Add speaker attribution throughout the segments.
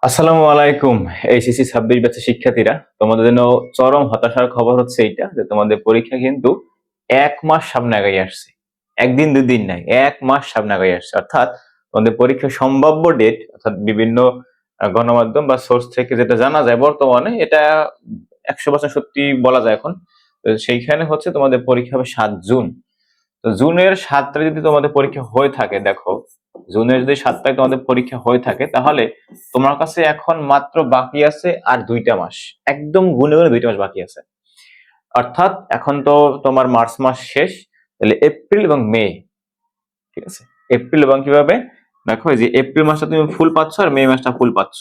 Speaker 1: আসসালামু আলাইকুম। এইচএসসি 26 ব্যাচের শিক্ষার্থীরা, তোমাদের জন্য চরম হতাশার খবর হচ্ছে এইটা যে তোমাদের পরীক্ষা কিন্তু 1 মাস সামনে আগাই আসছে। একদিন দুদিন নাই, 1 মাস সামনে আগাই আসছে। অর্থাৎ তোমাদের পরীক্ষার সম্ভাব্য ডেট, অর্থাৎ বিভিন্ন গণমাধ্যম বা সোর্স থেকে যেটা জানা যায় বর্তমানে, এটা 100% সত্যি বলা যায় এখন। তো সেইখানে হচ্ছে তোমাদের পরীক্ষা হবে 7 জুন। তো জুনের 7 তারিখে যদি তোমাদের পরীক্ষা হয়ে থাকে, দেখো জুনের যদি 7 তারিখে তোমাদের পরীক্ষা হয়ে থাকে, তাহলে তোমার কাছে এখন মাত্র বাকি আছে আর 2টা মাস। একদম গুনে গুনে 2টা মাস বাকি আছে। অর্থাৎ এখন তো তোমার মার্চ মাস শেষ, তাহলে এপ্রিল এবং মে, ঠিক আছে? এপ্রিল এবং কিভাবে, দেখো এই যে এপ্রিল মাসটা তুমি ফুল পাচ্ছ আর মে মাসটা ফুল পাচ্ছ,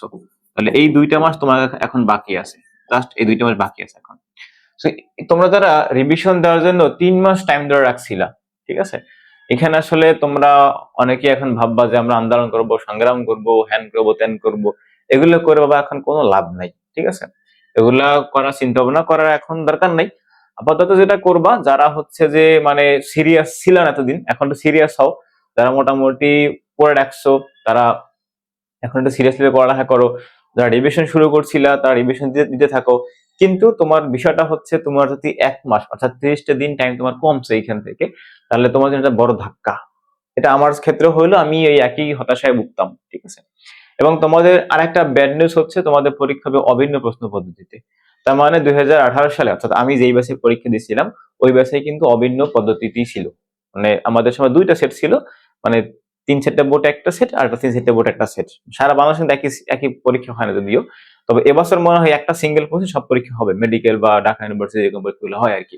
Speaker 1: তাহলে এই 2টা মাস তোমার এখন বাকি আছে। জাস্ট এই 2টা মাস বাকি আছে এখন। So, তোমরা যারা রিভিশন দেওয়ার জন্য 3 মাস টাইম ধরে রাখছিলা, ঠিক আছে, এখানে আসলে তোমরা অনেকে এখন ভাববা যে আমরা আন্দোলন করব, সংগ্রাম করব, হ্যান করবো, ত্যান করব, এগুলো করে বাবা এখন কোনো লাভ নাই, ঠিক আছে? এগুলা করার চিন্তা ভাবনা করার এখন দরকার নাই। আপাতত যেটা করবা, যারা হচ্ছে যে মানে সিরিয়াস ছিল না এতদিন, এখন তো সিরিয়াস হও। যারা মোটামুটি পড়ে রাখছো, তারা এখন একটু সিরিয়াসলি পড়ালেখা করো। যারা রিভিশন শুরু করছিলা, তারা রিভিশন দিতে থাকো। কিন্তু তোমার বিষয়টা হচ্ছে, তোমার যদি 1 মাস অর্থাৎ 30টা দিন টাইম তোমার কমছে এইখান থেকে, তাহলে তোমার জন্য একটা বড় ধাক্কা। এটা আমার ক্ষেত্রে হইলো, আমি এই একই হতাশায় ভুগতাম, ঠিক আছে? এবং তোমাদের আরেকটা ব্যাড নিউজ হচ্ছে, তোমাদের পরীক্ষা হবে অভিন্ন প্রশ্ন পদ্ধতিতে। তার মানে 2018 সালে, অর্থাৎ আমি যেই ব্যাচে পরীক্ষা দিয়েছিলাম, ওই ব্যাচে কিন্তু অভিন্ন পদ্ধতিতেই ছিল। মানে আমাদের সময় 2টা সেট ছিল, মানে 3 সেটের বোর্ড একটা সেট আর 3 সেটের বোর্ড একটা সেট। সারা বাংলাদেশে কিন্তু একই একই পরীক্ষা হয় না যদিও। তবে এবছর মনে হয় একটা সিঙ্গেল কোর্সে সব পরীক্ষা হবে, মেডিকেল বা ঢাকা ইউনিভার্সিটি এরকম পরীক্ষাগুলো হয় আর কি।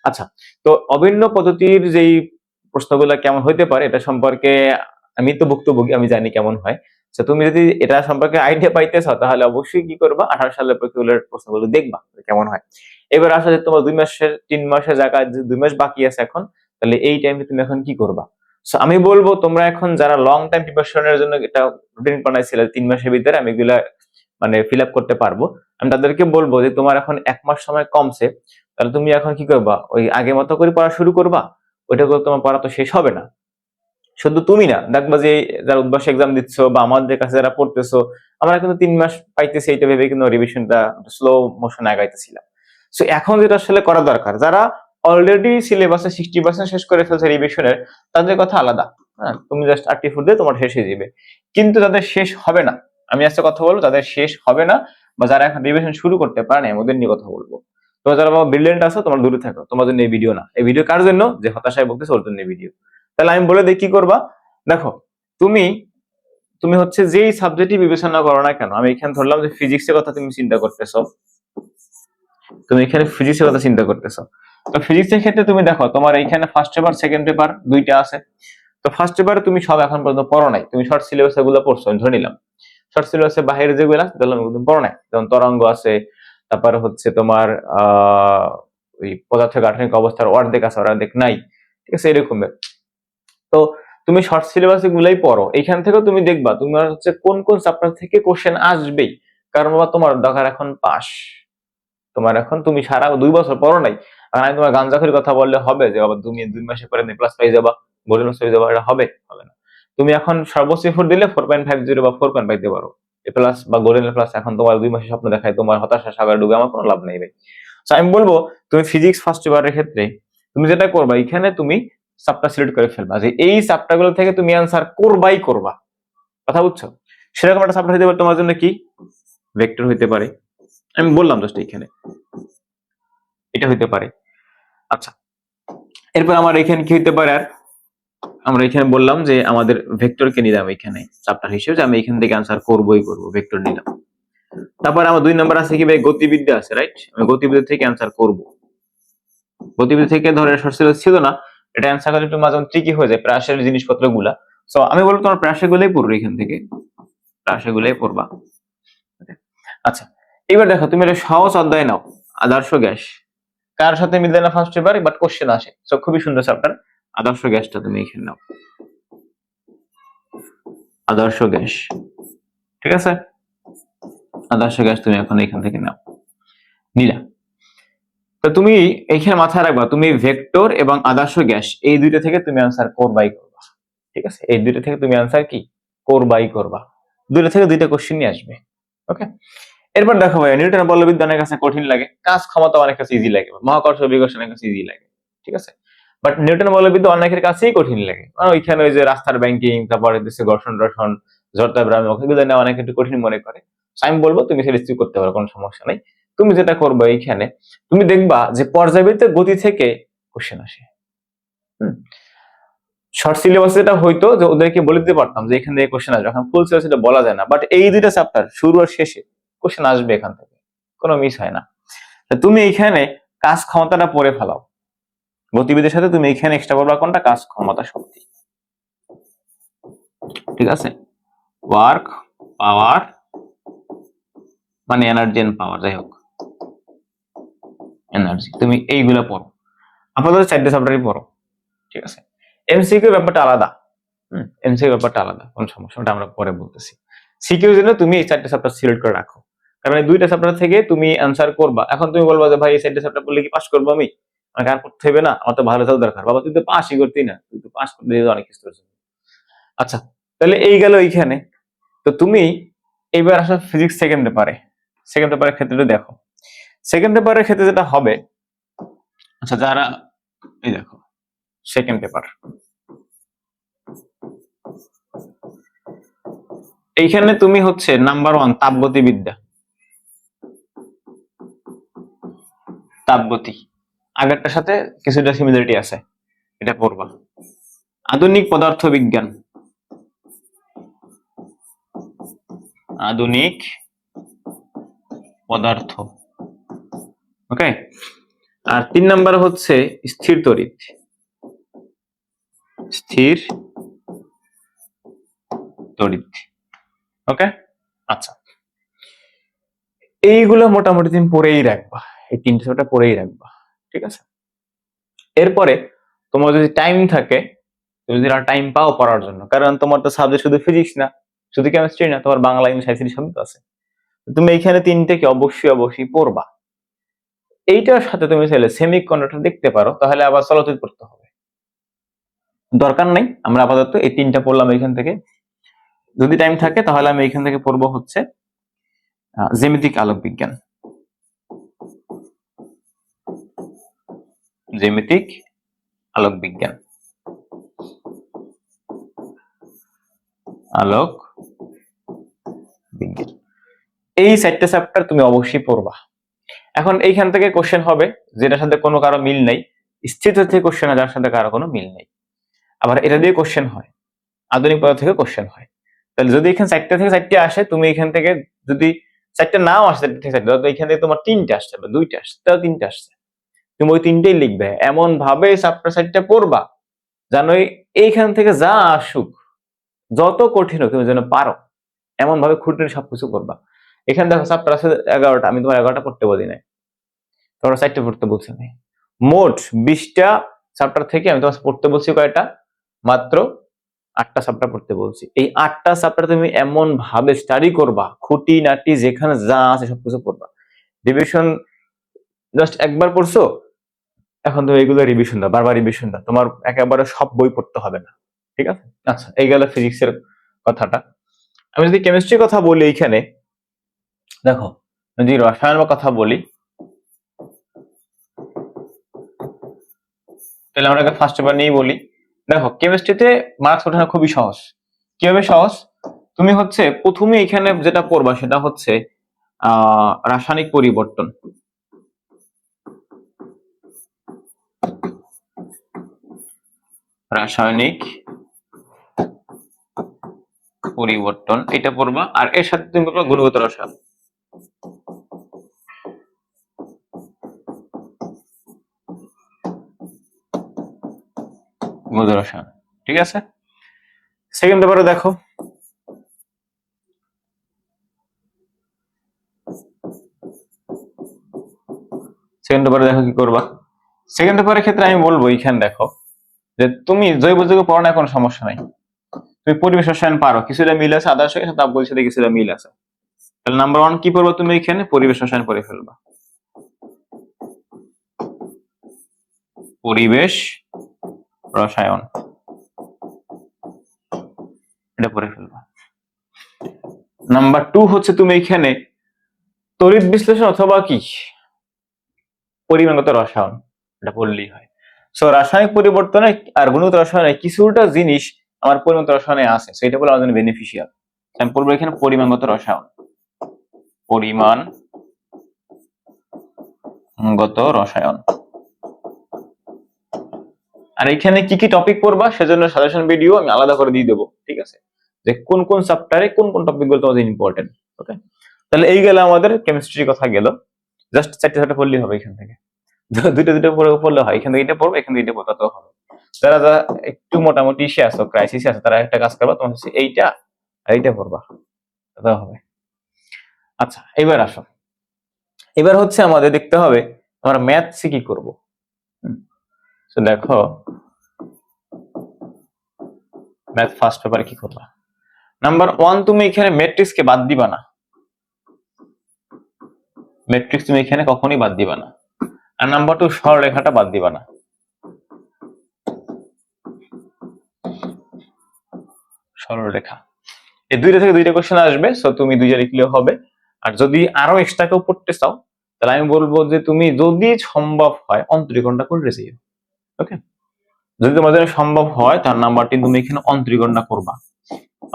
Speaker 1: আচ্ছা, তো অভিন্ন পদ্ধতির যেই প্রশ্নগুলো কেমন হইতে পারে এটা সম্পর্কে আমি তো ভুক্তভোগী, আমি জানি কেমন হয়। তো তুমি যদি এটা সম্পর্কে আইডিয়া পাইতে চাও, তাহলে অবশ্যই কি করবা, 18 সালের পরীক্ষাগুলোর প্রশ্নগুলো দেখবা কেমন হয়। এবার আসলে তোমার 2 মাসের 3 মাসের জায়গায় যে 2 মাস বাকি আছে এখন, তাহলে এই টাইমে তুমি এখন কি করবা? সো আমি বলবো, তোমরা এখন যারা লং টাইম প্রিপারেশনের জন্য এটা রুটিন বানাইছিলে 3 মাসের ভিতরে আমি এগুলা মানে ফিল আপ করতে পারবো, আমি তাদেরকে বলবো যে তোমার এখন 1 মাস সময় কমছে, তাহলে তুমি এখন কি করবা, ওই আগের মতো করে পড়া শুরু করবা। ওইটা করে তোমার পড়া তো শেষ হবে না। শুধু তুমি না, দেখবা যে যারা উদ্বাস এক্সাম দিচ্ছ বা আমাদের কাছে যারা পড়তেছো, আমরা কিন্তু 3 মাস পাইতেছি, এইটা ভেবে কিন্তু রিভিশনটা স্লো মোশনে আগাইতেছিলাম। সো এখন যেটা আসলে করা দরকার, যারা অলরেডি সিলেবাসে 60% শেষ করে ফেলছে রিভিশনের, তাদের কথা আলাদা। হ্যাঁ, তুমি জাস্ট 84 দিয়ে তোমার শেষ হয়ে যাবে। কিন্তু যাদের শেষ হবে না, আমি আজকে কথা বলবো যাদের শেষ হবে না, বা যারা এখন রিভিশন শুরু করতে পারে না, ওদের নিয়ে কথা বলবো। তোমরা যারা ব্রিলিয়েন্ট আছো, তোমার দূরে থাকো, তোমার জন্য এই ভিডিও না। এই ভিডিও কার জন্য? যে হতাশায় ভুগতেছে ওর জন্য এই ভিডিও। তাহলে আমি বলে দিই কি করবা। দেখো, তুমি তুমি হচ্ছে যেই সাবজেক্টই বিবেচনা করো না কেন, আমি এখানে ধরলাম যে ফিজিক্সের কথা তুমি চিন্তা করতেছো, তুমি এখানে ফিজিক্সের কথা চিন্তা করতেছো। তো ফিজিক্সের ক্ষেত্রে তুমি দেখো, তোমার এইখানে ফার্স্ট পেপার সেকেন্ড পেপার দুইটা আছে। তো ফার্স্ট পেপারে তুমি সব এখন পর্যন্ত পড়ো নাই, তুমি শর্ট সিলেবাস এগুলো পড়ছো, আমি ধরে নিলাম। শর্ট সিলেবাসের বাইরে যেগুলো আছে তাহলে তুমি পড়ো নাই, যেমন তরঙ্গ আছে, তারপরে হচ্ছে তোমার ওই পদার্থ গাঠনিক অবস্থার অর্ধেক আছে, অর্ধেক নাই, ঠিক আছে, এরকমের। তো তুমি শর্ট সিলেবাস গুলাই পড়ো, এখান থেকেও তুমি দেখবা তোমার হচ্ছে কোন কোন চ্যাপ্টার থেকে কোশ্চেন আসবেই। কারণ বাবা তোমার দরকার এখন পাস। তোমার এখন তুমি সারা 2 বছর পড়ো নাই, আর আমি তোমার গাঞ্জাখুরির কথা বললে হবে যে বাবা তুমি 2 মাসে পরে প্লাস পাই যাবা, গোল্ডেন মাস পেয়ে যাবা, এটা হবে? হবে না। তুমি এখন সর্বোচ্চ এফোর্ট দিলে 4.50 বা 4 দিতে পারো এ প্লাস বা গোল্ডেন প্লাস। এখন তোমার 2 মাসে স্বপ্ন দেখায় তোমার হতাশা সাগরে ডুবে আমার কোনো লাভ নেই ভাই। তো আমি বলবো, তুমি ফিজিক্স ফার্স্ট পেপারের ক্ষেত্রে তুমি যেটা করবা, এখানে তুমি চ্যাপ্টার সিলেক্ট করে ফেলবা যে এই চ্যাপ্টার গুলো থেকে তুমি অ্যান্সার করবাই করবা। কথা বুঝছো? সেরকম একটা চ্যাপ্টার হতে পারে তোমার জন্য কি, ভেক্টর হইতে পারে। আমি বললাম জাস্ট এইখানে এটা হইতে পারে। আচ্ছা, এরপর আমার এখানে কি হইতে পারে, আর আমরা এখানে বললাম যে আমাদের ভেক্টরকে নিলাম এখানে চ্যাপ্টার হিসেবে, যে আমি এখান থেকে অ্যান্সার করবই করব, ভেক্টর নিলাম। তারপর আমার 2 নম্বর আছে কি ভাই, গতিবিদ্যা আছে, রাইট? আমি গতিবিদ্যা থেকে অ্যান্সার করব। গতিবিদ্যা থেকে ধরে শর্ট সিলেবাস ছিল না, এটা অ্যান্সার করা একটু মাঝে ট্রিকি হয়ে যায়, প্রাসের জিনিসপত্র গুলা। সো আমি বলবো তোমার প্রাসে গুলাই পড়বে, এখান থেকে প্রাসে গুলাই পড়বা। আচ্ছা, এবার দেখো তুমি একটা সহজ অধ্যায় নাও, আদর্শ গ্যাস। কার সাথে মিলে না ফার্স্ট পেপারে, বাট কোশ্চেন আসে। সো খুবই সুন্দর চ্যাপ্টার, আদর্শ গ্যাসটা তুমি এখানে নাও, আদর্শ গ্যাস, ঠিক আছে? আদর্শ গ্যাস তুমি এখন এখান থেকে নাও, নিলা। তো তুমি এইখানে মাথায় রাখবা, তুমি ভেক্টর এবং আদর্শ গ্যাস এই দুইটা থেকে তুমি আনসার করবাই করবা, ঠিক আছে? এই দুইটা থেকে তুমি আনসার কি করবাই করবা, দুইটা থেকে দুইটা কোশ্চেনই আসবে। ওকে, এরপর দেখো ভাই, নিউটনের বলবিদ্যা অনেক কাছে কঠিন লাগে, কাজ ক্ষমতা অনেক কাছে ইজি লাগে, মহাকর্ষ বিকর্ষণ অনেক কাছে ইজি লাগে, ঠিক আছে। বাট নিউটনের বলবিদ্যা অনেকের কাছেই কঠিন লাগে, কারণ ওইখানে ওই যে রাস্তার ব্যাংকিং, তারপরে দেশে ঘর্ষণ টর্ষণ, জড়তা ব্রাহ্মণ, এগুলো নেওয়া অনেক একটু কঠিন মনে করে। আমি বলবো তুমি সেটা রিসিভ করতে পারো, কোনো সমস্যা নেই। তুমি যেটা করবে এইখানে, তুমি দেখবা যে পর্যাবৃত্ত গতি থেকে কোশ্চেন আসে। শর্ট সিলেবাস যেটা হইতো যে ওদেরকে বলে দিতে পারতাম যে এখান থেকে কোশ্চেন আসবে, এখন ফুল সিলেবাস এটা বলা যায় না, বাট এই দুইটা চ্যাপ্টার শুরু আর শেষে কোশ্চেন আসবে এখান থেকে, কোনো মিস হয় না। তুমি এইখানে কাজ ক্ষমতাটা পড়ে ফেলাও, গতিবিধির সাথে তুমি এখানে এক্সট্রা পড়বা কোনটা, কাজ ক্ষমতা শক্তি, ঠিক আছে। ওয়ার্ক পাওয়ার মানে এনার্জি এন্ড পাওয়ার, যাই হোক এনার্জি, তুমি এইগুলো পড়ো, আপাতত 4টে চ্যাপ্টারই পড়ো, ঠিক আছে। এমসিকিউ ব্যাপারটা আলাদা, এমসিকিউ ব্যাপারটা আলাদা, কোন সমস্যা, ওটা আমরা পরে বলতেছি। সিকিউর জন্য তুমি এই 4টে চ্যাপ্টার সিলেক্ট করে রাখো, কারণ এই 2টা চ্যাপ্টার থেকে তুমি অ্যান্সার করবা। এখন তুমি বলবা যে ভাই এই 4টে চ্যাপ্টার পড়লে কি পাস করবো আমি, আমাকে আর পড়তে হবে না, আমার তো ভালো রেজাল্ট দরকার। বাবা তুই তো পাসই করতি না, তুই তো পাস করতে অনেক কিছু। আচ্ছা, তাহলে এই গেল এইখানে। তো তুমি এইবার আসলে ফিজিক্স সেকেন্ড পেপারের ক্ষেত্রে দেখো, সেকেন্ড পেপারের ক্ষেত্রে যেটা হবে, আচ্ছা যারা এই দেখো সেকেন্ড পেপার, এইখানে তুমি হচ্ছে নাম্বার 1 তাপগতি, আগেরটার সাথে কিছুটা সিমিলারিটি আছে, এটা পড়বা। আধুনিক পদার্থ বিজ্ঞান, আধুনিক পদার্থ, ওকে। আর 3 নাম্বার হচ্ছে স্থির তড়িৎ, স্থির তড়িৎ, ওকে। আচ্ছা, এইগুলো মোটামুটি তুমি পড়েই রাখবা, এই 3টে চ্যাপ্টার পড়েই রাখবা, ঠিক আছে। এরপরে তোমার যদি টাইম থাকে, তুমি যদি টাইম পাও পড়ার জন্য, কারণ তোমার তো সাবজেক্ট শুধু ফিজিক্স না, শুধু কেমিস্ট্রি না, তোমার বাংলা, ইংলিশ, আইসিটি সবই তো আছে। তুমি এইখানে 3টেকে অবশ্যই পড়বা। এইটার সাথে তুমি চাইলে সেমিকন্ডাক্টর দেখতে পারো, তাহলে আবার চলচিত্র পড়তে হবে, দরকার নেই। আমরা আপাতত এই 3টা পড়লাম এখান থেকে। যদি টাইম থাকে তাহলে আমি এখান থেকে পড়বো হচ্ছে জ্যামিতিক আলোক বিজ্ঞান, জ্যামিতিক আলোক বিজ্ঞান, আলোক বিজ্ঞান, এই 4টে চ্যাপ্টার তুমি অবশ্যই পড়বা। এখন এইখান থেকে কোশ্চেন হবে যেটার সাথে কোনো কারো মিল নেই, স্থির থেকে কোশ্চেন হয় যার সাথে কারো কোনো মিল নেই, আবার এটা দিয়ে কোশ্চেন হয়, আধুনিক পদার্থ থেকে কোশ্চেন হয়। তাহলে যদি এখানে 4টে থেকে 4টে আসে, তুমি এখান থেকে যদি 4টে নাও আসে, 4টে থেকে 4টে, এখান থেকে তোমার 3টে আসছে বা 2টে আসছে, তাও 3টে আসছে, তুমি ওই 3টেই লিখবে, এমন ভাবে চ্যাপ্টার 4টে পড়বা জানো এইখান থেকে যা আসুক, যত কঠিন হোক তুমি যেন পারো, এমন ভাবে খুঁটিয়ে সবকিছু করবা। এখানে দেখো চ্যাপ্টার আছে 11টা, আমি তোমার 11টা পড়তে বলি নাই, তোমার 4টে পড়তে বলছি আমি। মোট 20টা চ্যাপ্টার থেকে আমি তোমার পড়তে বলছি কয়টা, মাত্র 8টা চ্যাপ্টার পড়তে বলছি। এই 8টা চ্যাপ্টার তুমি এমন ভাবে স্টাডি করবা, খুঁটিনাটি যেখানে যা আছে সবকিছু পড়বা। রিভিশন জাস্ট একবার পড়ছো, এখন তুমি এগুলো রিভিশন দাও, বারবার রিভিশন দাও, তোমার একেবারে সব বই পড়তে হবে না, ঠিক আছে। আচ্ছা, এই গেল ফিজিক্সের কথাটা। আমি যদি কেমিস্ট্রির কথা বলি, এইখানে দেখো যদি রসায়নের কথা বলি, তাহলে আমরা ফার্স্ট পেপার নিয়েই বলি। দেখো কেমিস্ট্রিতে মার্কস ওঠানো খুবই সহজ। কিভাবে সহজ, তুমি হচ্ছে প্রথমে এখানে যেটা পড়বা সেটা হচ্ছে রাসায়নিক পরিবর্তন, রাসায়নিক পরিবর্তন এটা পড়বা, আর এর সাথে তুমি পড়বা গুণগত রসায়ন, গুণগত রসায়ন, ঠিক আছে। সেকেন্ড পেপারে দেখো, সেকেন্ড পেপারে দেখো কি করবা। সেকেন্ড পেপারের ক্ষেত্রে আমি বলবো এইখানে দেখো যে তুমি জৈব যৌগ পড়ো না, কোনো সমস্যা নাই, তুমি পরিবেশ রসায়ন পারো, কিছুটা মিল আছে, আদার্স তাপগতির সাথে কিছুটা মিল আছে। তাহলে নাম্বার 1 কি পড়বা তুমি এখানে, পরিবেশ রসায়ন পড়ে ফেলবা, পরিবেশ রসায়ন এটা পড়ে ফেলবা। নাম্বার 2 হচ্ছে তুমি এখানে তড়িৎ বিশ্লেষণ অথবা কি পরিমাণগত রসায়ন, এটা বললেই হয়। সো রাসায়নিক পরিবর্তনে আর গুণগত রসায়নে কিছুটা জিনিস আমার পরিমাণগত রসায়নে আছে, সেটা বলে আমার জন্য বেনিফিশিয়াল। আমি পড়বো এখানে পরিমাণগত রসায়ন, পরিমাণগত রসায়ন। আর এখানে কি কি টপিক পড়বা সেজন্য সাজেশন ভিডিও আমি আলাদা করে দিয়ে দেবো, ঠিক আছে, যে কোন কোন চ্যাপ্টারে কোন কোন টপিক গুলো তোমাদের ইম্পর্টেন্ট। ওকে, তাহলে এই গেল আমাদের কেমিস্ট্রির কথা গেল। জাস্ট চারটে পড়লেই হবে এখান থেকে, দুটো পড়লে হয়, এখান থেকে এটা পড়বো, এখান থেকে এটা পড়তে হবে। যারা যারা একটু মোটামুটি ইসে আছো, ক্রাইসিসে আছে, তারা একটা কাজ করবা, তোমার হচ্ছে এইটা আর এইটা পড়বা, তাও হবে। আচ্ছা, এবার আসো, এবার হচ্ছে আমাদের দেখতে হবে আমরা ম্যাথসে কি করব। তো দেখো ম্যাথ ফার্স্ট পেপারে কি করবা। নাম্বার 1, তুমি এখানে ম্যাট্রিক্স কে বাদ দিবা না, ম্যাট্রিক্স তুমি এখানে কখনোই বাদ দিবা না। আর নাম্বার 2, সরলরেখাটা বাদ দিবা না, সরলরেখা। এই দুইটা থেকে দুইটা কোশ্চেন আসবে, সো তুমি দুইটা লিখলেও হবে। আর যদি আরো এক্সট্রা কেউ পড়তে চাও, তাহলে আমি বলবো যে তুমি যদি সম্ভব হয় অন্তরীকরণটা করে যেও। ওকে, যদি তোমার জন্য সম্ভব হয় তার নাম্বার 3 তুমি এখানে অন্তরীকরণটা করবা।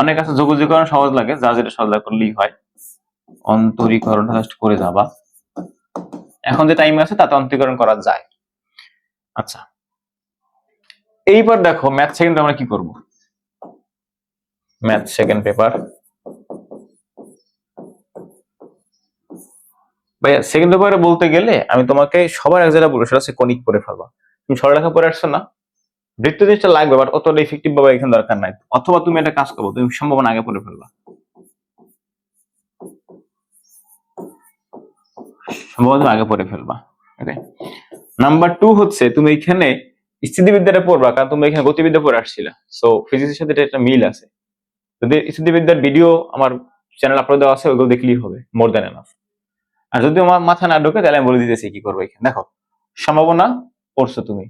Speaker 1: অনেক আছে যোগজীকরণ সহজ লাগে, যা যেটা সহজ করলেই হয়, অন্তরীকরণটা জাস্ট করে যাবা। এখন যে টাইম আছে তাতে অন্তরীকরণ করা যায়। আচ্ছা, এইবার দেখো ম্যাথ সেকেন্ড আমরা কি করব। ম্যাথ সেকেন্ড পেপার, ভাইয়া সেকেন্ড পেপারে বলতে গেলে আমি তোমাকে সবার এক জায়গায় বলবো, সেটা হচ্ছে কনিক পড়ে ফেলবা। তুমি সরলরেখা পড়ে আসছো না, বৃত্ত জিনিসটা লাগবে, বাট অতটা ইফেক্টিভ ভাবে এখানে দরকার নাই। অথবা তুমি একটা কাজ করবো, তুমি সম্ভাবনা আগে পড়ে ফেলবা, সম্ভবত আগে পড়ে ফেলবা। ওকে, নাম্বার 2 হচ্ছে তুমি এখানে স্থিতিবিদ্যাটা পড়বা, কারণ তুমি এখানে গতিবিদ্যা পড়ে আসছিলা, সো ফিজিক্সের সাথে এটা একটা মিল আছে। যদি স্থিতিবিদ্যার ভিডিও আমার চ্যানেল আপলোড দেওয়া আছে, ওইগুলো দেখলেই হবে, মোর দ্যান এনাফ। আর যদি আমার মাথা না ঢোকে তাহলে আমি বলে দিতেছি কি করবো। এখানে দেখো সম্ভাবনা পড়ছো তুমি,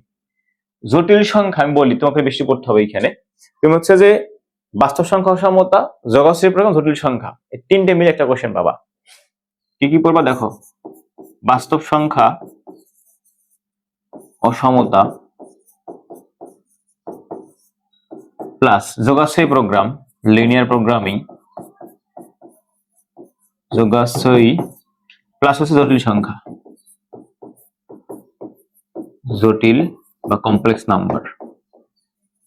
Speaker 1: জটিল সংখ্যা আমি বলি তোমাকে বেশি পড়তে হবে। এখানে তুমি হচ্ছে যে বাস্তব সংখ্যা অসমতা, জগৎশ্রী প্রোগ্রাম, জটিল সংখ্যা, এই তিনটে মিলে একটা কোশ্চেন পাবা। কি কি পড়বা দেখো, বাস্তব সংখ্যা অসমতা প্লাস যোগাশ্রী প্রোগ্রাম, লিনিয়ার প্রোগ্রামিং, যোগাশ্রয়ী প্লাস হচ্ছে জটিল সংখ্যা, জটিল বা কমপ্লেক্স নাম্বার,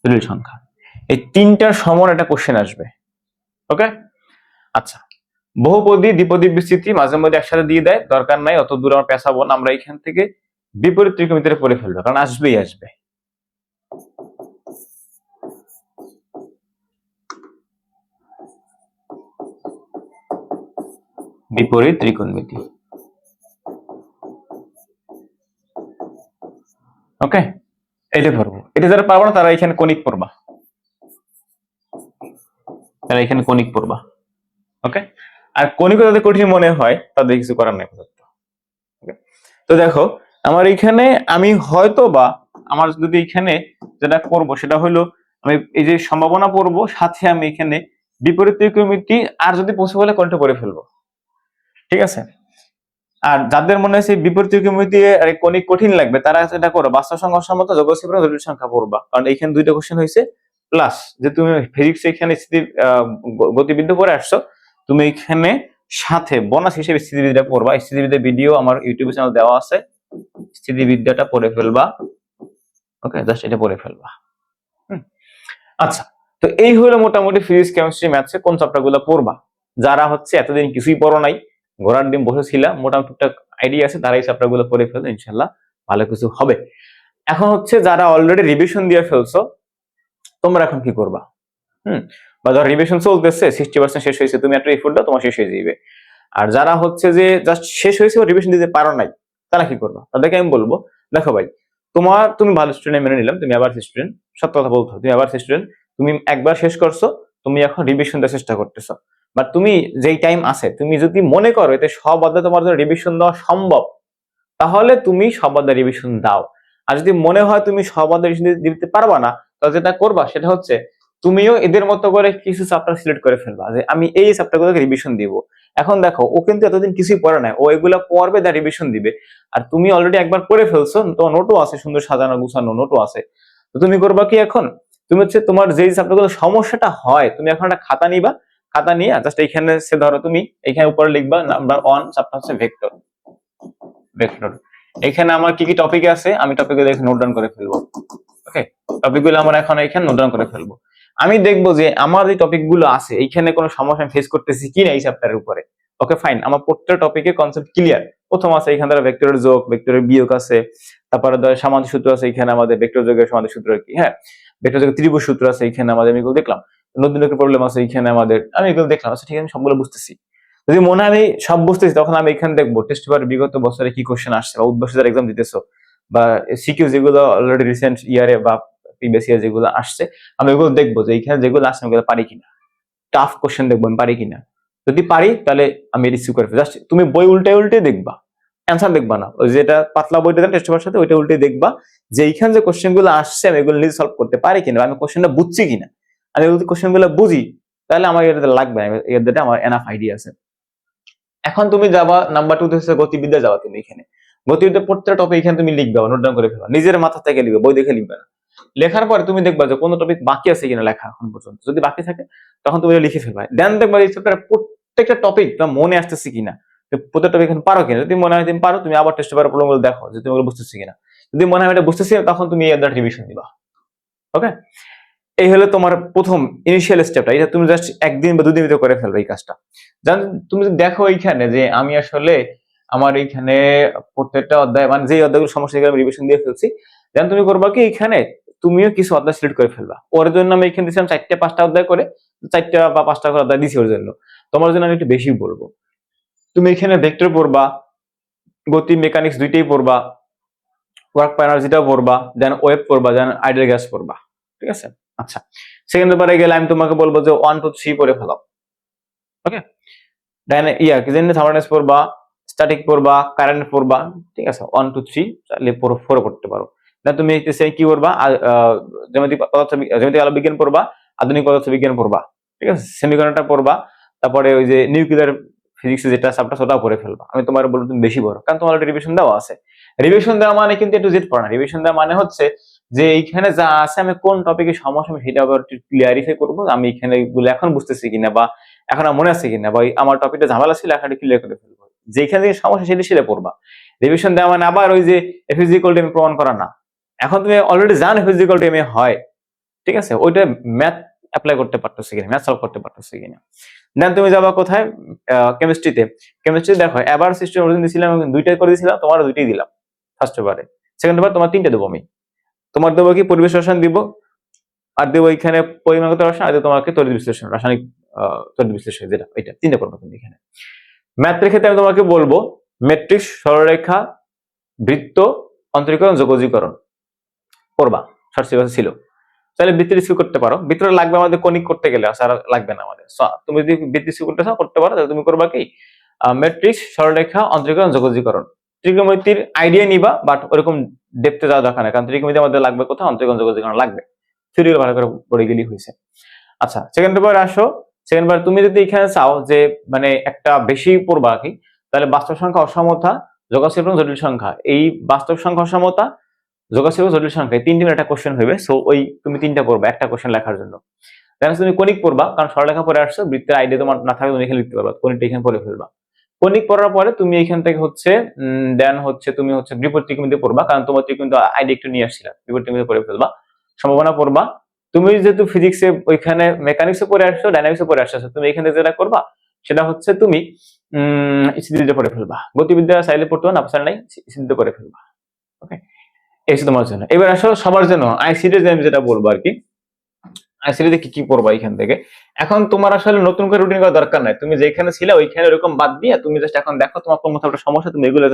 Speaker 1: জটিল সংখ্যা। এই তিনটার সমান একটা কোশ্চেন আসবে। ওকে, আচ্ছা, বহুপদী দ্বিপদী বিস্তৃতি মাঝে মধ্যে একসাথে দিয়ে দেয়, দরকার নাই অত দূর আমরা পেছাবো না, আমরা এখান থেকে বিপরীত ত্রিকোণমিতিতে পড়ে ফেলবো, কারণ আসবেই আসবে। বিপরীত ত্রিকোণমিতি। ওকে, এটা পড়বো। এটা যারা পারবো না তারা এখানে কনিক পড়বা, তারা এখানে কনিক পড়বা। ওকে, আর কনিক যাদের কঠিন মনে হয় তাদের কিছু করার নাই। তো দেখো আমার এখানে আমি হয়তো বা আমার যদি এখানে যেটা করব সেটা হলো আমি এই যে সম্ভাবনা পড়বো, সাথে আমি এখানে বিপরীত ত্রিকোণমিতি আর যদি পসিবল হয় কোনটা করে ফেলবো, ঠিক আছে। আর যাদের মনে হয় বিপরীত ত্রিকোণমিতি আর কনিক কঠিন লাগবে, তারা এটা করো বাস্তব সংখ্যা অসমতা, জগৎশ্রী প্রোগ্রাম, জটিল সংখ্যা পড়বা, কারণ এখানে দুইটা কোশ্চেন হয়েছে। প্লাস যে তুমি ফিজিক্স এখানে গতিবিদ্যা পড়ে আসছো, তুমি এখানে সাথে বোনাস হিসেবে স্থিতিবিদ্যা পড়বা। স্থিতিবিদ্যার ভিডিও আমার ইউটিউব চ্যানেল দেওয়া আছে, স্থিতিবিদ্যাটা পড়ে ফেলবা। ওকে, জাস্ট এটা পড়ে ফেলবা। আচ্ছা, তো এই হলো মোটামুটি ফিজিক্স, কেমিস্ট্রি, ম্যাথসে কোন চ্যাপ্টার গুলো পড়বা। যারা হচ্ছে এতদিন কিছুই পড়ো নাই, ঘোড়ার ডিম বসেছিলাম, মোটামুটি টুকটাক আইডিয়া আছে, তারা এই চ্যাপ্টার গুলো পড়ে ফেলবে, ইনশাল্লাহ ভালো কিছু হবে। এখন হচ্ছে যারা অলরেডি রিভিশন দিয়ে ফেলছো, তোমরা এখন কি করবা। বা ধর রিভিশন চলতেছে, 60% শেষ হয়েছে, তুমি একটা এফোর্ট দাও, তোমার শেষ হয়ে যাবে। আর যারা হচ্ছে যে জাস্ট শেষ হয়েছে রিভিশন দিতে পারো নাই, তারা কি করবা। তাদেরকে আমি বলবো, দেখো ভাই, তুমি ভালো স্টুডেন্ট মেনে নিলাম, তুমি আবার স্টুডেন্ট, সত্য কথা বলতে হবে, তুমি আবার স্টুডেন্ট, তুমি একবার শেষ করছো, তুমি এখন রিভিশন দেওয়ার চেষ্টা করতেছো। বাট তুমি যেই টাইম আছে, তুমি যদি মনে করো এতে সব অধ্যায় তোমার জন্য রিভিশন দেওয়া সম্ভব, তাহলে তুমি সব অধ্যায় রিভিশন দাও। আর যদি মনে হয় তুমি সব অধ্যায় রিভিশন দিতে পারবা না, তাহলে যেটা করবা সেটা হচ্ছে তুমিও এদের মতো করে কিছু চ্যাপ্টার সিলেক্ট করে ফেলবা যে আমি এই চ্যাপ্টারগুলোকে রিভিশন দিব। এখন দেখো ও কিন্তু এতদিন কিছুই পড়ে নাই, ও এগুলা পড়বে দা রিভিশন দিবে। আর তুমি অলরেডি একবার পড়ে ফেলছো, তোমার নোটও আছে, সুন্দর সাজানো গুছানো নোটও আছে। তো তুমি করবা কি এখন, তুমি হচ্ছে তোমার যেই চ্যাপ্টারগুলো সমস্যাটা হয়, তুমি এখন একটা খাতা নিবা, খাতা নিয়ে জাস্ট এইখানে সে ধরো তুমি এইখানে উপরে লিখবা নাম্বার 1 চ্যাপ্টার হচ্ছে ভেক্টর। ভেক্টর এখানে আমার কি কি টপিক আছে আমি টপিকগুলো এখানে নোট ডাউন করে ফেলবো। ওকে, টপিকগুলো আমরা এখন এখানে নোট ডাউন করে ফেলবো। আমি দেখবো যে আমার যে টপিকগুলো আছে এইখানে কোনো সমস্যা ফেস করতেছি কিনা এই চ্যাপ্টারের উপরে। ওকে ফাইন, আমার প্রত্যেকটা টপিকের কনসেপ্ট ক্লিয়ার। প্রথম আছে এখানে ধরো ভেক্টরের যোগ, ভেক্টরের বিয়োগ আছে, তারপরে ধরো সামান্তরিক সূত্র আছে এখানে আমাদের, ভেক্টর যোগের সামান্তরিক সূত্র কি, হ্যাঁ ভেক্টর যোগের ত্রিভুজ সূত্র আছে এখানে আমাদের, আমি এগুলো দেখলাম। নতুন একটা প্রবলেম আছে এখানে আমাদের, আমি এগুলো দেখলাম। আচ্ছা ঠিক আছে, আমি সবগুলো বুঝতেছি। যদি মনে হয় আমি সব বুঝতেছি, তখন আমি এখানে দেখবো টেস্ট পেপার বিগত বছরে কি কোশ্চেন আসছে, বা উদ্ভাসী যারা এক্সাম দিতেছো, বা সিকিউ যেগুলো অলরেডি রিসেন্ট ইয়ারে বা প্রিভিয়াস ইয়ার যেগুলো আসছে, আমি ওগুলো দেখবো যে এইখানে যেগুলো আসছে ওগুলো পারি কিনা। টাফ কোশ্চেন দেখবো আমি পারি কিনা, যদি পারি তাহলে আমি রিসিভ করে ফেলবো। জাস্ট তুমি বই উল্টে উল্টে দেখবা, অ্যান্সার দেখবা না, ওই যেটা পাতলা বইটা দেন টেস্ট পেপারের সাথে ওইটা উল্টে দেখবা যে এইখানে যে কোশ্চেন গুলো আসছে আমি এগুলো নিজে সলভ করতে পারি কিনা, আমি কোশ্চেনটা বুঝছি কিনা। আমি যদি কোশ্চেন গুলো বুঝি তাহলে আমার এটা লাগবে না, এর দ্বারা আমার এনাফ আইডিয়া আছে। এখন তুমি যাবা নাম্বার 2 হচ্ছে গতিবিদ্যা, যাওয়া তুমি এখানে গতিবিদ্যা প্রত্যেকটা টপিক এখানে তুমি লিখবা, নোট ডাউন করে ফেলবা, নিজের মাথা থেকে লিখবে, বই দেখে লিখবে না। লেখার পরে তুমি দেখবা যে কোন টপিক বাকি আছে কিনা লেখা এখন পর্যন্ত, যদি বাকি থাকে তখন তুমি লিখে ফেলবা। দেন দেখবা এই চ্যাপ্টারের প্রত্যেকটা টপিক তোমার মনে আসতেছে কিনা, প্রত্যেকটা টপিক এখন পারো কিনা। যদি মনে হয় তুমি পারো, তুমি আবার টেস্ট পেপারের প্রবলেমগুলো দেখো যে তুমি ওগুলো বুঝতেছি কিনা। যদি মনে হয় এটা বুঝতেছি না, তখন তুমি এর রিভিশন দিবা। ওকে, এই হলো তোমার প্রথম ইনিশিয়াল স্টেপটা। এটা তুমি জাস্ট একদিন বা দুদিন ভিতরে করে ফেলবে এই কাজটা। জান তুমি যদি দেখো এইখানে যে আমি আসলে আমার এইখানে প্রত্যেকটা অধ্যায় মানে যে অধ্যায়গুলো সমস্যা সেগুলো আমি রিভিশন দিয়ে ফেলছি। দেন তুমি করবা কি, এখানে তুমিও কিছু অধ্যায় সিলেক্ট করে ফেলবা। ওর জন্য আমি এখানে দিয়েছিলাম 4-5টা অধ্যায় করে, 4টা বা 5টা করে অধ্যায় দিছি ওর জন্য। তোমার জন্য আমি একটু বেশি বলবো, তুমি এখানে ভেক্টর পড়বা, গতি মেকানিক্স দুইটাই পড়বা, ওয়ার্ক এনার্জিটাও পড়বা, দেন ওয়েব পড়বা, দেন আইডিয়াল গ্যাস পড়বা। ঠিক আছে, আচ্ছা সেকেন্ড পেপারে গেলে আমি তোমাকে বলবো যে 1 2 3 পড়ে ফেলাও। ওকে, দেন কি জানি থার্মোডাইনামিক্স পড়বা, স্ট্যাটিক পড়বা, কারেন্ট পড়বা। ঠিক আছে, 1 2 3 তাহলে 4 পড়তে পারো। দেন তুমি কি পড়বা, জ্যামিতিক আলোক বিজ্ঞান পড়বা, আধুনিক পদার্থ বিজ্ঞান পড়বা। ঠিক আছে, সেমিকন্ডাক্টর পড়বা, তারপরে ওই যে নিউক্লিয়ার ফিজিক্স যেটা সাবটা ওটাও পড়ে ফেলবা। আমি তোমার বলবো তুমি বেশি পড়ো, কারণ তোমার রিভিশন দেওয়া আছে। রিভিশন দেওয়া মানে কিন্তু একটু জেদ পড়া না, রিভিশন দেওয়া মানে হচ্ছে যে এইখানে যা আছে আমি কোন টপিকের সমস্যা আমি সেটা আবার ক্লিয়ারিফাই করবো, আমি এখানে এগুলো এখন বুঝতেছি কিনা, বা এখন আমার মনে আছে কিনা, বা আমার টপিকটা ঝামেলা ছিল এখন ক্লিয়ার করে ফেলবো। যেখানে থেকে সমস্যা সেটা সেটা পড়বা। রিভিশন দেওয়া মানে আবার ওই যে এফ ইজ প্রমাণ করা না। এখন তুমি অলরেডি জানো এফ ইজ হয়, ঠিক আছে, ওইটা ম্যাথ অ্যাপ্লাই করতে পারতেছে কিনা, ম্যাথ সলভ করতে পারতেছে কিনা। দেন তুমি যাবা কোথায়, কেমিস্ট্রিতে। কেমিস্ট্রি দেখো এবার সিস্টেম দিয়েছিলাম, দুইটাই করে দিয়েছিলাম, তোমার দুইটাই দিলাম ফার্স্ট পেপারে। সেকেন্ড পেপার তোমার 3টে দেবো আমি। তোমার দেবো কি পরিবেশ রসায়ন দিব, আর দেবো এখানে পরিমাণগত রসায়ন, আর তোমাকে তড়িৎ বিশ্লেষণ, রাসায়নিক তড়িৎ বিশ্লেষণ, যেটা এটা 3টে করবো তুমি এখানে। ম্যাথের ক্ষেত্রে আমি তোমাকে বলবো ম্যাট্রিক্স, সরলরেখা, বৃত্ত, অন্তরীকরণ, যোগজীকরণ পড়বা, শর্ট সিলেবাসে ছিল। তাহলে বৃত্তি রিসিভ করতে পারো, ভিতরে লাগবে আমাদের কনিক করতে গেলে, আর লাগবে না আমাদের। তুমি যদি বৃত্তি রিসিভ করতে চাও করতে পারো, তাহলে তুমি করবা কি ম্যাট্রিক্স, সরলরেখা, অন্তরীকরণ, যোগজীকরণ। ত্রিকোণমিতির আইডিয়া নিবা, বাট ওরকম ডেপথে যাওয়া দরকার নেই, কারণ ত্রিকোণমিতি আমাদের লাগবে কোথাও, অন্তরীকরণ যোগজীকরণ লাগবে, থিওরি ভালো করে পড়ে গেলেই হয়েছে। আচ্ছা সেকেন্ড পেপারে আসো। সেকেন্ড পেপার তুমি যদি এখানে চাও যে মানে একটা বেশি পড়বা কি, তাহলে বাস্তব সংখ্যা, অসমতা, যোগাযোগ এবং জটিল সংখ্যা, এই বাস্তব সংখ্যা, অসমতা, যোগাযোগ এবং জটিল সংখ্যা 3টি একটা কোশ্চেন হবে। সো ওই তুমি 3টা পড়বা একটা কোশ্চেন লেখার জন্য। দেন তুমি কনিক পড়বা, কারণ সরলরেখা পড়ে আসছো, বৃত্তের আইডিয়া তোমার না থাকলে তুমি এখানে লিখতে পারবা, কনিকটা এখানে পড়ে ফেলবা। কনিক পড়ার পরে তুমি এখান থেকে হচ্ছে দেন হচ্ছে তুমি হচ্ছে বিপরীত ত্রিকোণমিতি পড়বা, কারণ তোমার ত্রিকোণমিতি আইডিয়া একটু নিয়ে আসছিলা, বিপরীত ত্রিকোণমিতি পড়ে ফেলবা। সম্ভাবনা পড়বা, তুমি যেহেতু ফিজিক্সে ওইখানে মেকানিক্সে পড়ে আসছো, ডাইনামিক্সে পড়ে আসছো, তুমি এখানে যেটা করবা সেটা হচ্ছে তুমি ইসিডিতে পড়ে ফেলবা। গতিবিদ্যা চাইলে পড়তে না, আপনার নাই, ইসিডিতে পড়ে ফেলবা। ওকে, এই তোমার জন্য। এবার আসো সবার জন্য আইসিডি, আমি যেটা বলবো আর কি, আইসিডিতে কি কি পড়বা এখান থেকে। এখন তোমার আসলে নতুন করে রুটিন করার দরকার নাই, তুমি যেখানে ছিলে ওইখানে ওরকম বাদ দিয়ে তুমি জাস্ট এখন দেখো তোমার কোন কোথাও একটা সমস্যা, তুমি এগুলো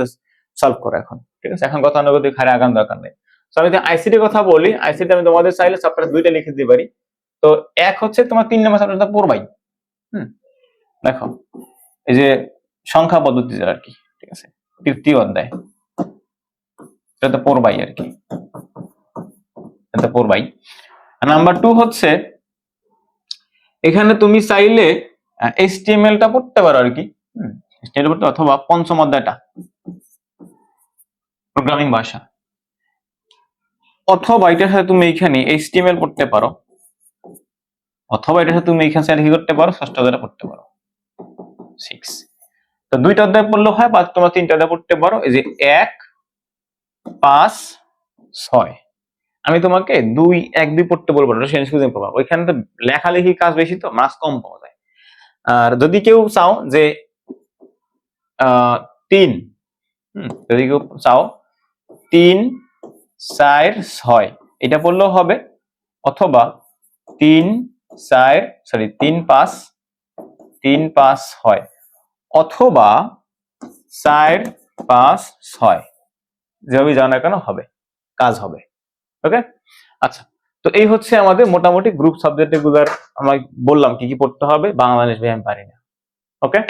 Speaker 1: সলভ করো এখন। ঠিক আছে, এখন গতানুগতিক হারে আগান দরকার নেই। তো আমি যদি আইসিডি কথা বলি, আইসিডি আমি তোমাদের চাইলে চ্যাপ্টার 2টা লিখে দিতে পারি। তো এক হচ্ছে তোমার 3 নম্বর চ্যাপ্টারটা পড়বাই। দেখো এই যে সংখ্যা পদ্ধতি আর কি, ঠিক আছে, 3য় অধ্যায়, এটা তো পড়বাই আর কি, এটা পড়বাই। নাম্বার 2 হচ্ছে এখানে তুমি চাইলে HTML টা পড়তে পারো আর কি, HTML পড়তে, অথবা পঞ্চম অধ্যায়টা প্রোগ্রামিং ভাষা, অথবা এটার সাথে তুমি এইখানে HTML পড়তে পারো, অথবা এটার সাথে তুমি এইখানে কি করতে পারো, ষষ্ঠ অধ্যায়টা পড়তে পারো 6। তো দুইটা অধ্যায় পড়লে হয়, বা তোমরা তিনটা অধ্যায় পড়তে পারো। এই যে 1, 5, 6, আমি তোমাকে 2, 1, 2 পড়তে বলবো না, সেন্স খুঁজে পাবা। ওইখানে তো লেখালেখি কাজ বেশি, তো মার্কস কম পাওয়া যায়। আর যদি কেউ চাও যে 3, যদি কেউ চাও 3, 4, 6 এটা পড়লেও হবে, অথবা 3, 5, 6, অথবা 4, 5, 6, যেভাবে জানো না কেন হবে, কাজ হবে। ওকে, আচ্ছা। তো এই হচ্ছে আমাদের মোটামুটি গ্রুপ সাবজেক্ট গুলার, আমি বললাম কি কি পড়তে হবে, বাংলাদেশ ভাই আমি পারি না। ওকে,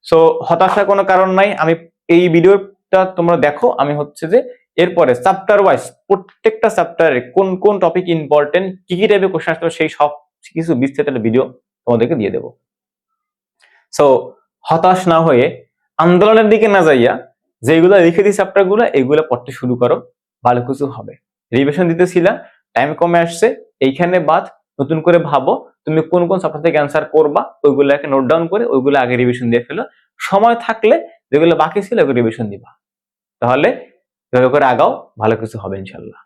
Speaker 1: সো হতাশার কোনো কারণ নাই, আমি এই ভিডিওটা তোমরা দেখো, আমি হচ্ছে যে এরপরে চ্যাপ্টার ওয়াইজ প্রত্যেকটা চ্যাপ্টারে কোন কোন টপিক ইম্পর্টেন্ট, কি কি টাইপের কোশ্চেন আসবে, সেই সব কিছু বিস্তারিত ভিডিও তোমাদেরকে দিয়ে দেবো। সো হতাশ না হয়ে, আন্দোলনের দিকে না যাইয়া, যেগুলো লিখে দিই চ্যাপ্টার গুলো, এগুলো পড়তে শুরু করো, ভালো কিছু হবে। রিভিশন দিতেছিলা, টাইম কমে আসছে, এইখানে বাদ নতুন করে ভাবো তুমি কোন কোন চ্যাপ্টার থেকে অ্যান্সার করবা, ওইগুলোকে নোট ডাউন করে ওইগুলো আগে রিভিশন দিয়ে ফেলো। সময় থাকলে যেগুলো বাকি ছিল ওগুলো রিভিশন দিবা, তাহলে এভাবে করে আগাও, ভালো কিছু হবে ইনশাল্লাহ।